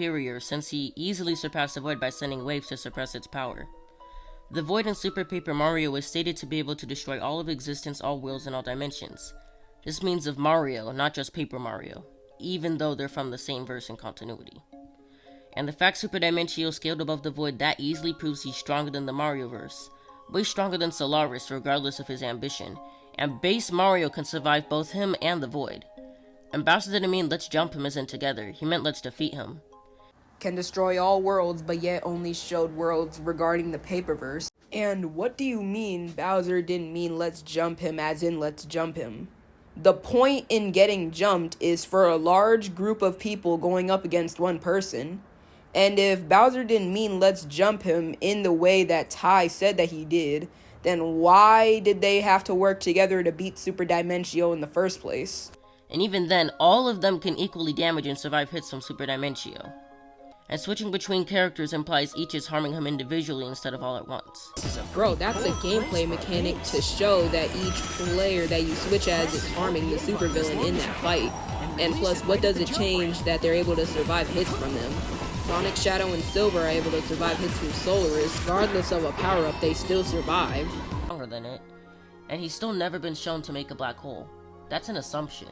superior since he easily surpassed the Void by sending waves to suppress its power. The Void in Super Paper Mario is stated to be able to destroy all of existence, all worlds, and all dimensions. This means of Mario, not just Paper Mario, even though they're from the same verse and continuity. And the fact Super Dimencio scaled above the Void that easily proves he's stronger than the Mario-verse, way stronger than Solaris regardless of his ambition, and base Mario can survive both him and the Void. Ambassador didn't mean let's jump him isn't together, he meant let's defeat him. Can destroy all worlds, but yet only showed worlds regarding the Paperverse. And what do you mean Bowser didn't mean let's jump him as in let's jump him? The point in getting jumped is for a large group of people going up against one person. And if Bowser didn't mean let's jump him in the way that Ty said that he did, then why did they have to work together to beat Super Dimencio in the first place? And even then, all of them can equally damage and survive hits from Super Dimencio. And switching between characters implies each is harming him individually instead of all at once. Bro, that's a gameplay mechanic to show that each player that you switch as is harming the supervillain in that fight. And plus, what does it change that they're able to survive hits from them? Sonic, Shadow, and Silver are able to survive hits from Solaris. Regardless of a power-up, they still survive. Stronger than it. And he's still never been shown to make a black hole. That's an assumption.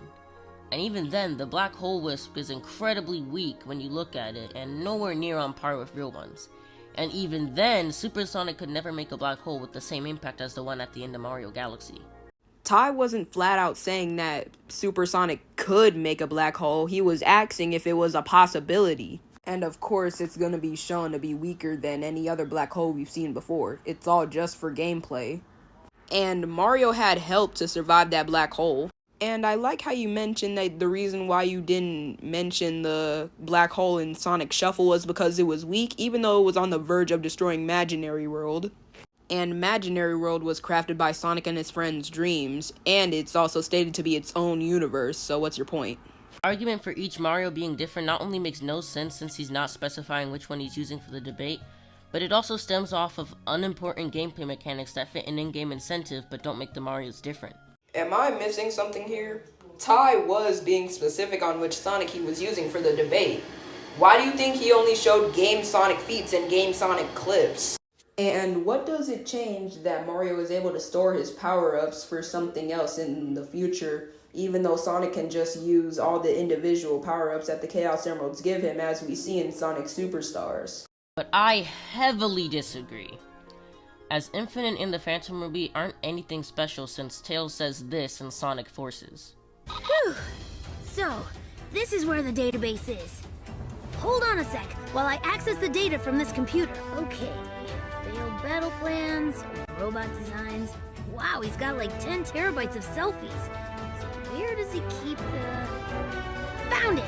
And even then, the Black Hole Wisp is incredibly weak when you look at it, and nowhere near on par with real ones. And even then, Super Sonic could never make a black hole with the same impact as the one at the end of Mario Galaxy. Ty wasn't flat out saying that Super Sonic could make a black hole, he was asking if it was a possibility. And of course, it's gonna be shown to be weaker than any other black hole we've seen before. It's all just for gameplay. And Mario had help to survive that black hole. And I like how you mentioned that the reason why you didn't mention the black hole in Sonic Shuffle was because it was weak, even though it was on the verge of destroying Imaginary World. And Imaginary World was crafted by Sonic and his friends' dreams, and it's also stated to be its own universe, so what's your point? Argument for each Mario being different not only makes no sense since he's not specifying which one he's using for the debate, but it also stems off of unimportant gameplay mechanics that fit an in-game incentive but don't make the Marios different. Am I missing something here? Ty was being specific on which Sonic he was using for the debate. Why do you think he only showed Game Sonic feats and Game Sonic clips? And what does it change that Mario is able to store his power-ups for something else in the future, even though Sonic can just use all the individual power-ups that the Chaos Emeralds give him, as we see in Sonic Superstars? But I heavily disagree, as Infinite and the Phantom Ruby aren't anything special since Tails says this in Sonic Forces. Whew. So, this is where the database is. Hold on a sec while I access the data from this computer. Okay, failed battle plans, robot designs. Wow, he's got like 10 terabytes of selfies. So where does he keep the... Found it!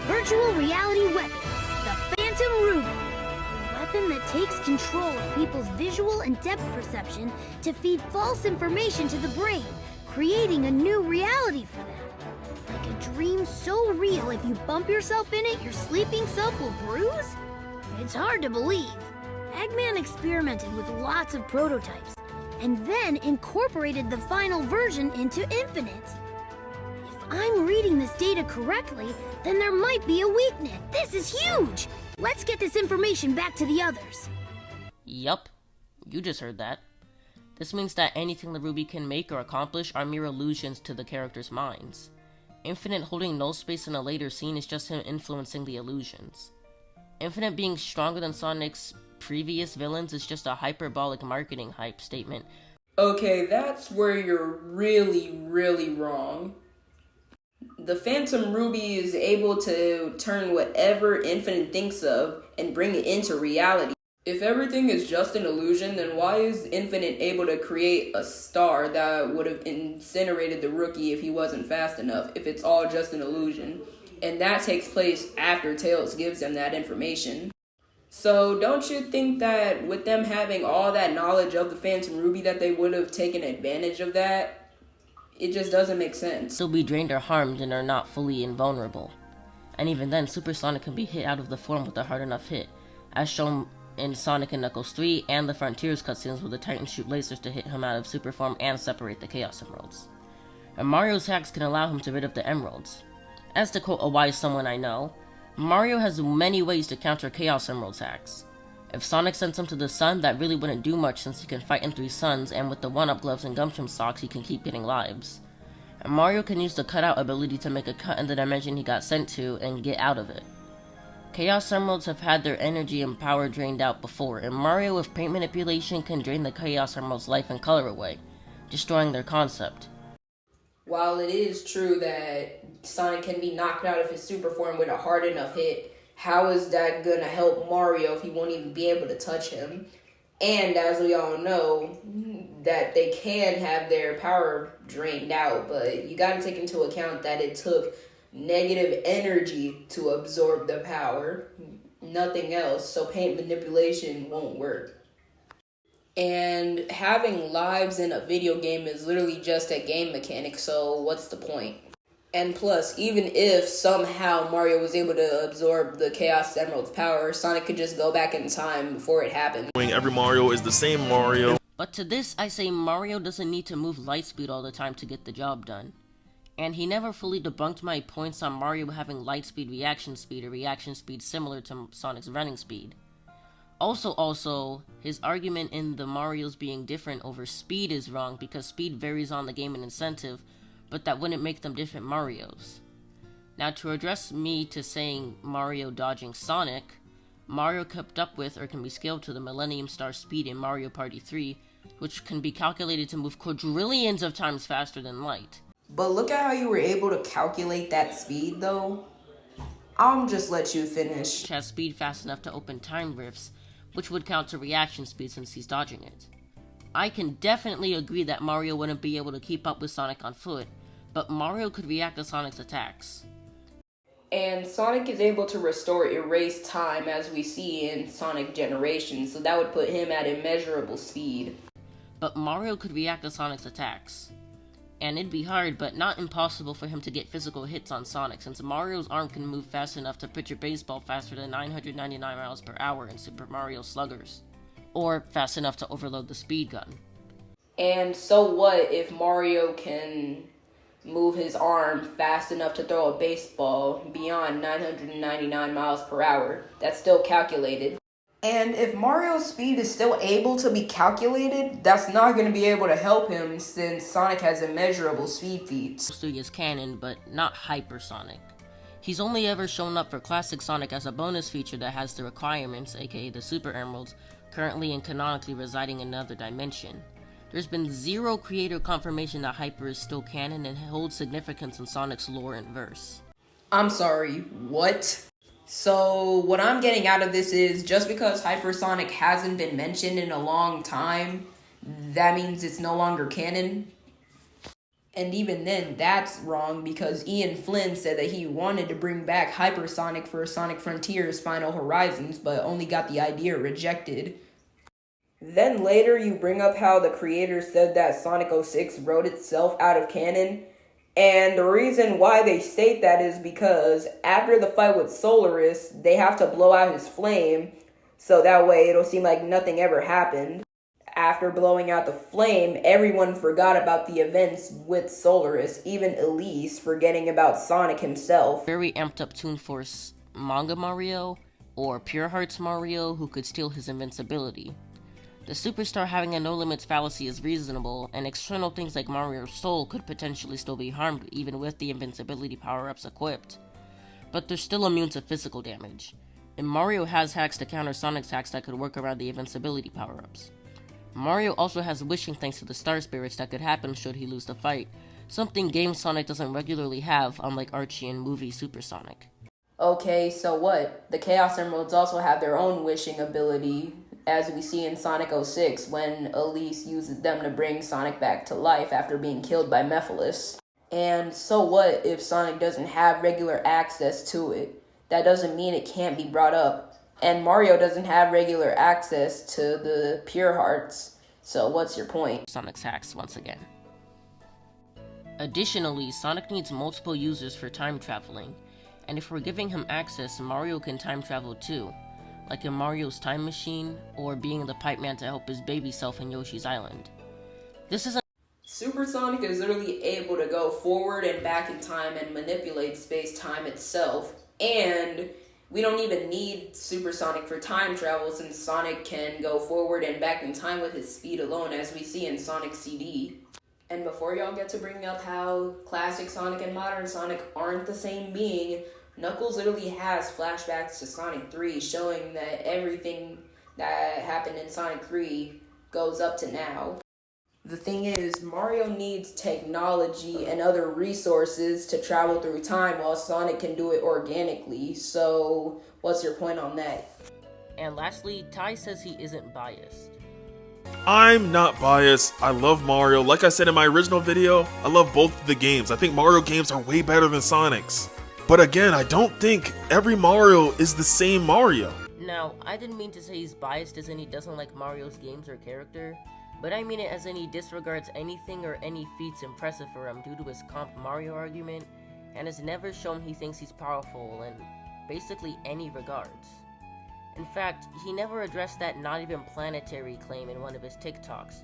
Virtual reality weapon, the Phantom Ruby. A weapon that takes control of people's visual and depth perception to feed false information to the brain, creating a new reality for them. Like a dream so real if you bump yourself in it, your sleeping self will bruise? It's hard to believe. Eggman experimented with lots of prototypes, and then incorporated the final version into Infinite. If I'm reading this data correctly, then there might be a weakness. This is huge! Let's get this information back to the others. Yup, you just heard that. This means that anything the Ruby can make or accomplish are mere illusions to the characters' minds. Infinite holding null space in a later scene is just him influencing the illusions. Infinite being stronger than Sonic's previous villains is just a hyperbolic marketing hype statement. Okay, that's where you're really wrong. The Phantom Ruby is able to turn whatever Infinite thinks of and bring it into reality. If everything is just an illusion, then why is Infinite able to create a star that would have incinerated the rookie if he wasn't fast enough, if it's all just an illusion? And that takes place after Tails gives them that information. So don't you think that with them having all that knowledge of the Phantom Ruby that they would have taken advantage of that? It just doesn't make sense. Still be drained or harmed and are not fully invulnerable. And even then, Super Sonic can be hit out of the form with a hard enough hit, as shown in Sonic and Knuckles 3 and the Frontiers cutscenes where the Titans shoot lasers to hit him out of super form and separate the Chaos Emeralds. And Mario's hacks can allow him to rid of the Emeralds. As to quote a wise someone I know, Mario has many ways to counter Chaos Emerald attacks. If Sonic sends him to the sun, that really wouldn't do much since he can fight in 3 suns, and with the 1-up gloves and Gumshoe socks, he can keep getting lives. And Mario can use the cutout ability to make a cut in the dimension he got sent to and get out of it. Chaos Emeralds have had their energy and power drained out before, and Mario with paint manipulation can drain the Chaos Emerald's life and color away, destroying their concept. While it is true that Sonic can be knocked out of his super form with a hard enough hit, how is that gonna help Mario if he won't even be able to touch him? And as we all know, that they can have their power drained out, but you gotta take into account that it took negative energy to absorb the power, nothing else, so paint manipulation won't work. And having lives in a video game is literally just a game mechanic, so what's the point? And plus, even if somehow Mario was able to absorb the Chaos Emerald's power, Sonic could just go back in time before it happened. Every Mario is the same Mario. But to this, I say Mario doesn't need to move lightspeed all the time to get the job done. And he never fully debunked my points on Mario having lightspeed reaction speed or reaction speed similar to Sonic's running speed. Also, his argument in the Mario's being different over speed is wrong because speed varies on the game and incentive, but that wouldn't make them different Marios. Now, to address me to saying Mario dodging Sonic, Mario kept up with or can be scaled to the Millennium Star speed in Mario Party 3, which can be calculated to move quadrillions of times faster than light. But look at how you were able to calculate that speed, though. I'll just let you finish. Which has speed fast enough to open time rifts, which would count to reaction speed since he's dodging it. I can definitely agree that Mario wouldn't be able to keep up with Sonic on foot, but Mario could react to Sonic's attacks. And Sonic is able to restore erased time as we see in Sonic Generations, so that would put him at immeasurable speed. But Mario could react to Sonic's attacks. And it'd be hard, but not impossible for him to get physical hits on Sonic, since Mario's arm can move fast enough to pitch a baseball faster than 999 miles per hour in Super Mario Sluggers. Or fast enough to overload the speed gun. And so what if Mario can move his arm fast enough to throw a baseball beyond 999 miles per hour? That's still calculated. And if Mario's speed is still able to be calculated, that's not going to be able to help him since Sonic has immeasurable speed feats. Mostly is canon, but not hypersonic. He's only ever shown up for Classic Sonic as a bonus feature that has the requirements, aka the Super Emeralds, currently and canonically residing in another dimension. There's been zero creator confirmation that Hyper is still canon and holds significance in Sonic's lore and verse. I'm sorry, what? So what I'm getting out of this is just because Hypersonic hasn't been mentioned in a long time, that means it's no longer canon. And even then, that's wrong because Ian Flynn said that he wanted to bring back Hypersonic for Sonic Frontiers Final Horizons, but only got the idea rejected. Then later you bring up how the creator said that Sonic 06 wrote itself out of canon. And the reason why they state that is because after the fight with Solaris, they have to blow out his flame, so that way it'll seem like nothing ever happened. After blowing out the flame, everyone forgot about the events with Solaris, even Elise forgetting about Sonic himself. Very amped up Toon Force Manga Mario, or Pure Hearts Mario, who could steal his invincibility. The superstar having a no limits fallacy is reasonable, and external things like Mario's soul could potentially still be harmed even with the invincibility power-ups equipped. But they're still immune to physical damage, and Mario has hacks to counter Sonic's hacks that could work around the invincibility power-ups. Mario also has wishing thanks to the Star Spirits that could happen should he lose the fight, something Game Sonic doesn't regularly have, unlike Archie and movie Super Sonic. Okay, so what? The Chaos Emeralds also have their own wishing ability, as we see in Sonic 06 when Elise uses them to bring Sonic back to life after being killed by Mephiles. And so what if Sonic doesn't have regular access to it? That doesn't mean it can't be brought up. And Mario doesn't have regular access to the Pure Hearts, so what's your point? Sonic's hacks once again. Additionally, Sonic needs multiple users for time traveling, and if we're giving him access, Mario can time travel too, like in Mario's Time Machine, or being the Pipe Man to help his baby self in Yoshi's Island. Super Sonic is literally able to go forward and back in time and manipulate space-time itself, and We don't even need Super Sonic for time travel, since Sonic can go forward and back in time with his speed alone, as we see in Sonic CD. And before y'all get to bring up how classic Sonic and modern Sonic aren't the same being, Knuckles literally has flashbacks to Sonic 3, showing that everything that happened in Sonic 3 goes up to now. The thing is, Mario needs technology and other resources to travel through time, while Sonic can do it organically. So, what's your point on that? And lastly, Ty says he isn't biased. I'm not biased. I love Mario. Like I said in my original video, I love both of the games. I think Mario games are way better than Sonic's. But again, I don't think every Mario is the same Mario. Now, I didn't mean to say he's biased as in he doesn't like Mario's games or character, but I mean it as in he disregards anything or any feats impressive for him due to his comp Mario argument, and has never shown he thinks he's powerful in basically any regards. In fact, he never addressed that not even planetary claim in one of his TikToks.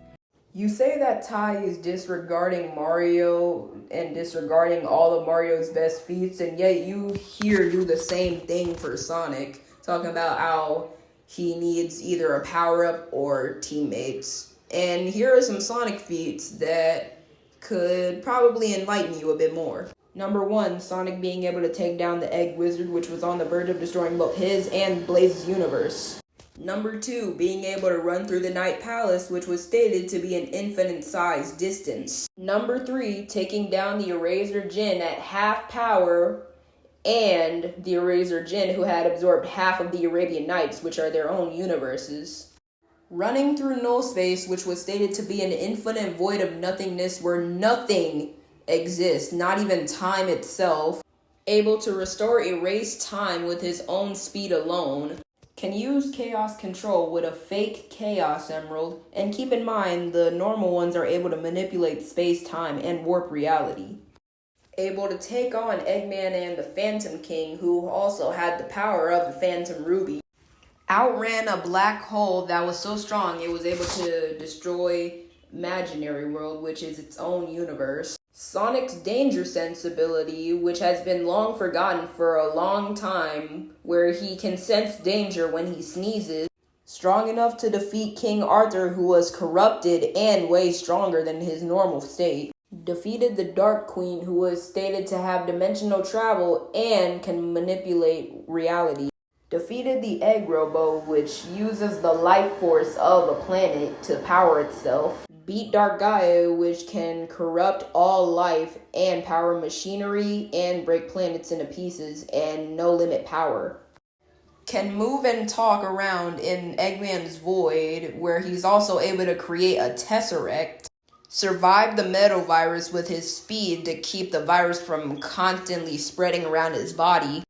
You say that Ty is disregarding Mario and disregarding all of Mario's best feats, and yet you here do the same thing for Sonic, talking about how he needs either a power-up or teammates. And here are some Sonic feats that could probably enlighten you a bit more. Number 1, Sonic being able to take down the Egg Wizard, which was on the verge of destroying both his and Blaze's universe. Number 2, being able to run through the Night Palace, which was stated to be an infinite-sized distance. Number 3, taking down the Eraser Jin at half power, and the Eraser Jin who had absorbed half of the Arabian Nights, which are their own universes. Running through null space, which was stated to be an infinite void of nothingness where nothing exists, not even time itself. Able to restore erased time with his own speed alone. Can use Chaos Control with a fake Chaos Emerald, and keep in mind the normal ones are able to manipulate space-time and warp reality. Able to take on Eggman and the Phantom King, who also had the power of the Phantom Ruby. Outran a black hole that was so strong it was able to destroy Imaginary World, which is its own universe. Sonic's danger sense ability, which has been long forgotten for a long time, where he can sense danger when he sneezes. Strong enough to defeat King Arthur, who was corrupted and way stronger than his normal state. Defeated the Dark Queen, who was stated to have dimensional travel and can manipulate reality. Defeated the Egg Robo, which uses the life force of a planet to power itself. Beat Dark Gaia, which can corrupt all life and power machinery and break planets into pieces, and no limit power. Can move and talk around in Eggman's Void, where he's also able to create a Tesseract. Survive the Metal Virus with his speed to keep the virus from constantly spreading around his body.